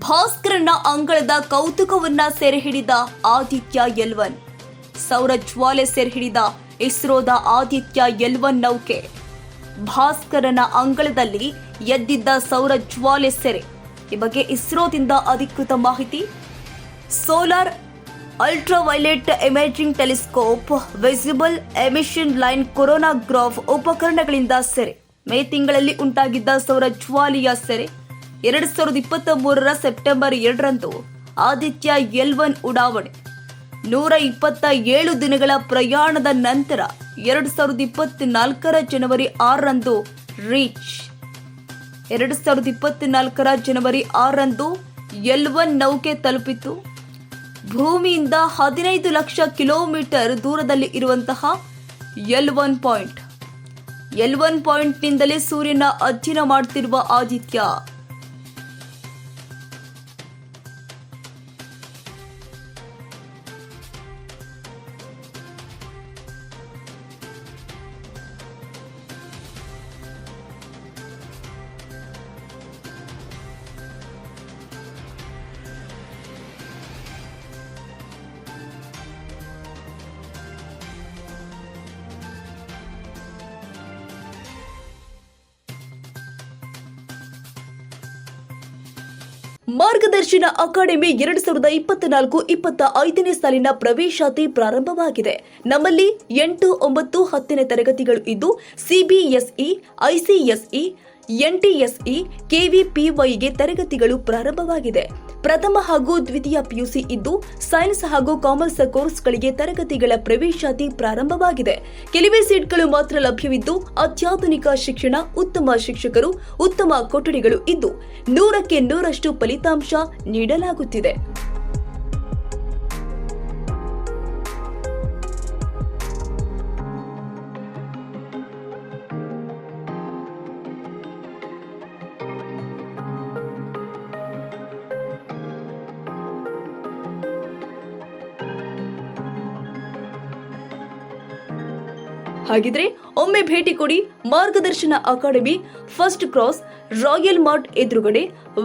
ಭಾಸ್ಕರನ ಅಂಗಳದ ಕೌತುಕವನ್ನ ಸೆರೆ ಹಿಡಿದ ಆದಿತ್ಯ L1. ಸೌರ ಜ್ವಾಲೆ ಸೆರೆ ಹಿಡಿದ ಇಸ್ರೋದ ಆದಿತ್ಯ L1 ನೌಕೆ. ಭಾಸ್ಕರನ ಅಂಗಳದಲ್ಲಿ ಎದ್ದಿದ್ದ ಸೌರ ಜ್ವಾಲೆ ಸೆರೆ. ಈ ಬಗ್ಗೆ ಇಸ್ರೋದಿಂದ ಅಧಿಕೃತ ಮಾಹಿತಿ. Solar ultraviolet imaging telescope, visible emission line, coronagraph ಉಪಕರಣಗಳಿಂದ ಸೆರೆ. ಮೇ ತಿಂಗಳಲ್ಲಿ ಉಂಟಾಗಿದ್ದ ಸೌರ ಜ್ವಾಲೆಯ ಸೆರೆ 2023 ಸೆಪ್ಟೆಂಬರ್ 2ರಂದು ಆದಿತ್ಯ L1 ಉಡಾವಣೆ. 127 ದಿನಗಳ ಪ್ರಯಾಣದ ನಂತರ 2024 ಜನವರಿ 6ರಂದು ರೀಚ್. 2024 ಜನವರಿ 6ರಂದು L1 ನೌಕೆ ತಲುಪಿತು. ಭೂಮಿಯಿಂದ 15 ಲಕ್ಷ ಕಿಲೋಮೀಟರ್ ದೂರದಲ್ಲಿ ಇರುವಂತಹ L1 ಪಾಯಿಂಟ್. L1 ಪಾಯಿಂಟ್ನಿಂದಲೇ ಸೂರ್ಯನ ಅಧ್ಯಯನ ಮಾಡುತ್ತಿರುವ ಆದಿತ್ಯ. ಮಾರ್ಗದರ್ಶನ ಅಕಾಡೆಮಿ 2024-25ನೇ ಸಾಲಿನ ಪ್ರವೇಶಾತಿ ಪ್ರಾರಂಭವಾಗಿದೆ. ನಮ್ಮಲ್ಲಿ 8, 9, 10ನೇ ತರಗತಿಗಳು ಇದ್ದು CBSE, ICSE, NTSE, KVPYಗೆ ತರಗತಿಗಳು ಪ್ರಾರಂಭವಾಗಿದೆ. ಪ್ರಥಮ ಹಾಗೂ ದ್ವಿತೀಯ PUC ಇದ್ದು ಸೈನ್ಸ್ ಹಾಗೂ ಕಾಮರ್ಸ್ ಕೋರ್ಸ್ಗಳಿಗೆ ತರಗತಿಗಳ ಪ್ರವೇಶಾತಿ ಪ್ರಾರಂಭವಾಗಿದೆ. ಕೆಲವೇ ಸೀಟ್ಗಳು ಮಾತ್ರ ಲಭ್ಯವಿದ್ದು ಅತ್ಯಾಧುನಿಕ ಶಿಕ್ಷಣ, ಉತ್ತಮ ಶಿಕ್ಷಕರು, ಉತ್ತಮ ಕೊಠಡಿಗಳು ಇದ್ದು 100ಕ್ಕೆ 100ರಷ್ಟು ಫಲಿತಾಂಶ ನೀಡಲಾಗುತ್ತಿದೆ. ಹಾಗಿದ್ರೆ ಒಮ್ಮೆ ಭೇಟಿ ಕೊಡಿ ಮಾರ್ಗದರ್ಶನ academy, first cross, royal mart ಎದುರುಗಡೆ,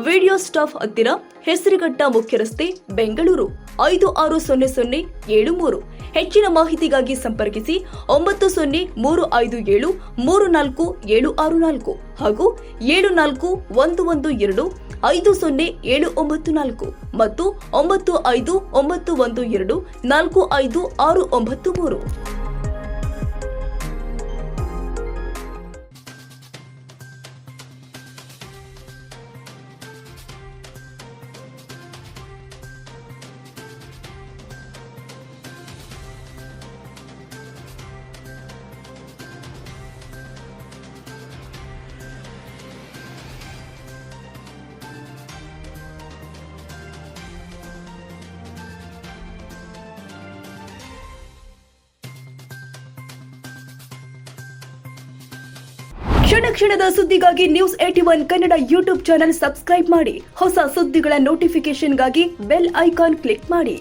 ವಿಡಿಯೋ ಸ್ಟಾಫ್ ಹತ್ತಿರ, ಹೆಸರುಘಟ್ಟ ಮುಖ್ಯ ರಸ್ತೆ, ಬೆಂಗಳೂರು 560073. ಹೆಚ್ಚಿನ ಮಾಹಿತಿಗಾಗಿ ಸಂಪರ್ಕಿಸಿ 9035734764 ಹಾಗೂ 7411250794 ಮತ್ತು 9591245693. ಕ್ಷಣದ ಸುದ್ದಿಗಾಗಿ News81 Kannada YouTube channel subscribe ಮಾಡಿ. ಹೊಸ ಸುದ್ದಿಗಳ ನೋಟಿಫಿಕೇಶನ್ಗಾಗಿ ಬೆಲ್ ಐಕಾನ್ ಕ್ಲಿಕ್ ಮಾಡಿ.